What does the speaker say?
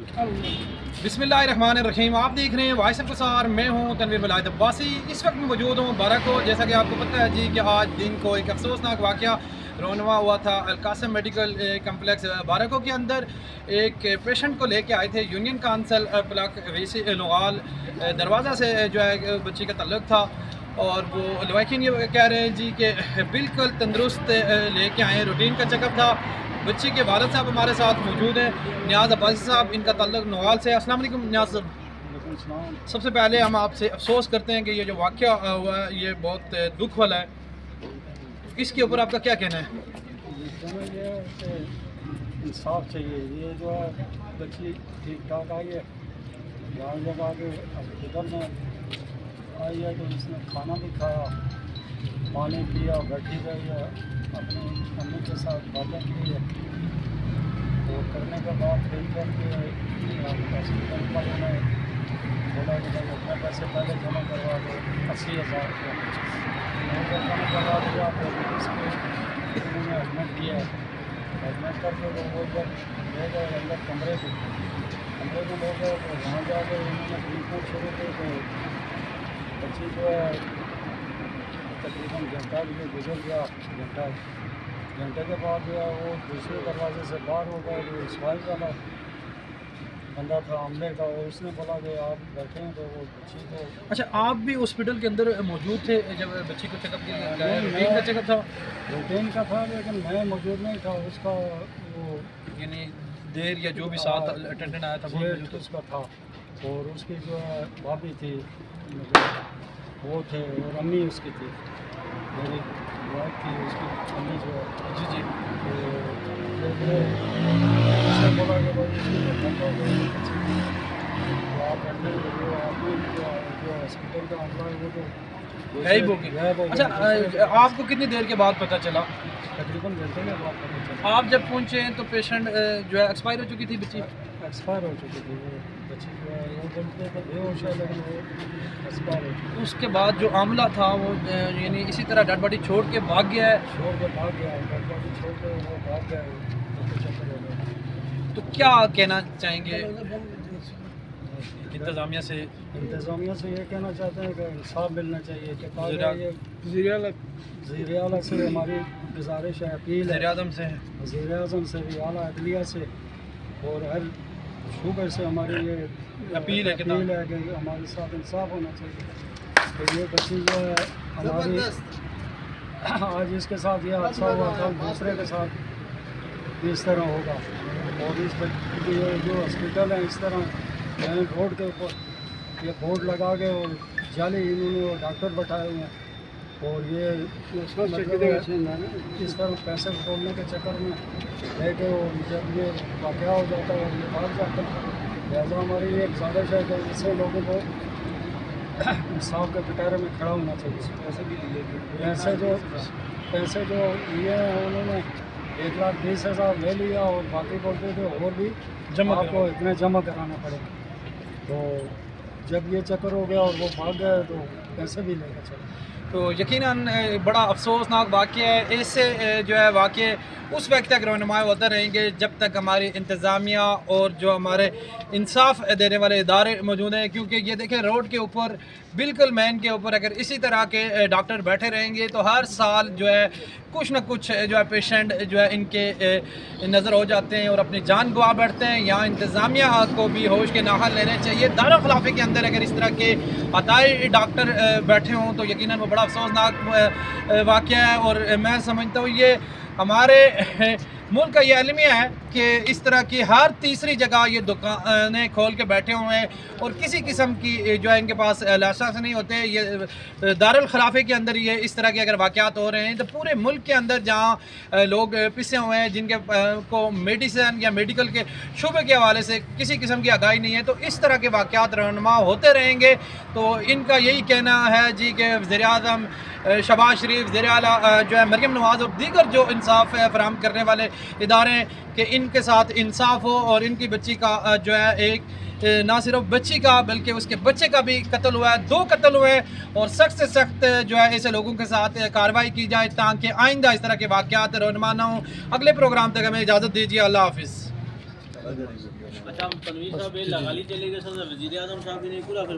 बिस्मिल्लाहिर्रहमानिर्रहीम। आप देख रहे हैं वॉइस ऑफ कसार। मैं हूं तनवीर वलायत अब्बासी। इस वक्त मैं मौजूद हूं बारह को। जैसा कि आपको पता है जी कि आज दिन को एक अफसोसनाक वाक़या रोनुमा हुआ था अलकासम मेडिकल कम्प्लेक्स बारको के अंदर। एक पेशेंट को लेके आए थे यूनियन काउंसिल ब्लॉक वैसी लोगाल दरवाज़ा से जो है बच्ची का तल्लुक़ था, और वो लवाकिन ये कह रहे हैं जी कि बिल्कुल तंदुरुस्त लेके आए, रूटीन का चेकअप था। बच्ची के वालिद साहब हमारे साथ मौजूद हैं, नियाज़ अब्बासी साहब, इनका ताल्लुक़ नोआल से। अस्सलाम वालेकुम नियाज़ साहब। सबसे पहले हम आपसे अफसोस करते हैं कि ये जो वाक़या हुआ है ये बहुत दुख वाला है। इसके ऊपर आपका क्या कहना है? इंसाफ चाहिए। ये जो है बच्ची ठीक ठाक आई है, यहाँ जब आगे हॉस्पिटल में आई है तो इसने खाना भी खाया, पानी पिया, बैठी रही है, अपनी मम्मी के साथ बातें की है। तो करने के बाद फिर करके हॉस्पिटल वालों ने बोला कि भाई अपने पैसे पहले जमा करवा दो 80,000 रुपये। जमा करवा दिया, फिर इसको उन्होंने एडमिट किया। एडमिट करके वो जब ले गए अंदर कमरे में ले गए तो वहाँ जाकर उन्होंने ट्रीटमेंट शुरू की। तो बच्ची जो है तकरीबन घंटा भी गुजर गया। घंटे के बाद जो है वो दूसरे दरवाजे से बाहर हो गया। जो सफाई वाला बंदा था अमले का, वो उसने बोला कि आप बैठे हैं। तो वो बच्ची को अच्छा, आप भी हॉस्पिटल के अंदर मौजूद थे जब बच्ची को चेकअप किया गया? रूटीन का चेकअप था? रूटीन का था, लेकिन मैं मौजूद नहीं था। उसका वो यानी देर या जो भी साथ अटेंडेंट आया था वो मौजूद था? उसका था, और उसकी जो है भाभी थी, मतलब वो थे, और अम्मी उसकी थी, मेरी वाइफ थी, उसकी अम्मी जो है। जी जी। तो उसने बोला कि भाई इसकी जो बंदा तो आप एडमिट करिए। आदमी जो हॉस्पिटल का अमला है वो तो गायब हो गई। अच्छा, आपको कितनी देर के बाद पता चला? तकरीबन घंटे के बाद पता चला। आप जब पहुंचे तो पेशेंट जो है एक्सपायर हो चुकी थी बच्ची? एक्सपायर हो चुकी थी वो बच्ची जो है। वो बोलते थे बेहोश है, लेकिन वो एक्सपायर हो चुकी। उसके बाद जो आमला था वो यानी इसी तरह डेड बॉडी छोड़ के भाग गया है? छोड़ के भाग गया, डेड बॉडी छोड़ के वो भाग गया। तो चक्कर हो गया। तो क्या कहना चाहेंगे इंतज़ामिया से? इंतज़ामिया से ये कहना चाहते हैं कि इंसाफ मिलना चाहिए। कि वज़ीर आला से हमारी गुजारिश है, अपील है, वज़ीर आज़म से भी, आला अदलिया से, और हर शूबे से हमारी ये अपील है कि हमारे साथ इंसाफ होना चाहिए। तो ये बच्ची जो है हमारी आज इसके साथ ये हादसा हुआ था, दूसरे के साथ भी इस तरह होगा। और इस बच्ची जो हॉस्पिटल है इस तरह रोड के ऊपर ये बोर्ड लगा के और जाली इन्होंने वो डॉक्टर बैठाए हुए हैं। और ये मतलब इस तरह पैसे तोड़ने के चक्कर में लेके वो जब ये वाक़या हो जाता है और ये भाग जाता है। लिहाजा हमारी ये गुजारिश है कि इससे लोगों को इंसाफ के पिटारे में खड़ा होना चाहिए। पैसे जो लिए हैं उन्होंने 1,20,000 ले लिया, और बाकी बोलते थे और भी आपको इतने जमा कराना पड़ेगा। तो जब ये चक्कर हो गया और वो भाग गए तो पैसे भी लेकर चले। तो यकीनन बड़ा अफसोसनाक वाक़या है। इससे जो है वाक़े उस वक्त तक रहनुमाई होते रहेंगे जब तक हमारी इंतज़ामिया और जो हमारे इंसाफ देने वाले इदारे मौजूद हैं। क्योंकि ये देखें, रोड के ऊपर बिल्कुल मेन के ऊपर अगर इसी तरह के डॉक्टर बैठे रहेंगे तो हर साल जो है कुछ ना कुछ जो है पेशेंट जो है इनके नज़र हो जाते हैं और अपनी जान गंवा बैठते हैं। यहाँ इंतज़ामिया को भी होश के नाहल लेने चाहिए। दारुल खिलाफे के अंदर अगर इस तरह के अताई डॉक्टर बैठे हों तो यकीनन वो बड़ा अफसोसनाक वाक़या है। और मैं समझता हूँ ये हमारे मुल्क का ये अलमिया है कि इस तरह की हर तीसरी जगह ये दुकानें खोल के बैठे हुए हैं और किसी किस्म की जो है इनके पास लाइसेंस नहीं होते। ये दारुल खिलाफे के अंदर ये इस तरह के अगर वाक़यात हो रहे हैं तो पूरे मुल्क के अंदर जहाँ लोग पिसे हुए हैं जिनके को मेडिसिन या मेडिकल के शुबे के हवाले से किसी किस्म की आगाही नहीं है, तो इस तरह के वाक़यात रहनुमा होते रहेंगे। तो इनका यही कहना है जी कि वज़ीर आज़म शहबाज शरीफ, वज़ीर आला जो है मरियम नवाज़ और दीगर जो इंसाफ फराहम करने वाले इदारे हैं कि इनके साथ इंसाफ हो और इनकी बच्ची का जो है एक ना सिर्फ बच्ची का बल्कि उसके बच्चे का भी कत्ल हुआ है, 2 कत्ल हुए हैं। और सख्त से सख्त जो है ऐसे लोगों के साथ कार्रवाई की जाए ताकि आइंदा इस तरह के वाक़यात रहनुमा ना हो। अगले प्रोग्राम तक हमें इजाज़त दीजिए। अल्लाह हाफ़िज़। اچھا تنویر صاحب یہ لگا لی چلے گئے سر وزیر اعظم صاحب بھی نہیں پورا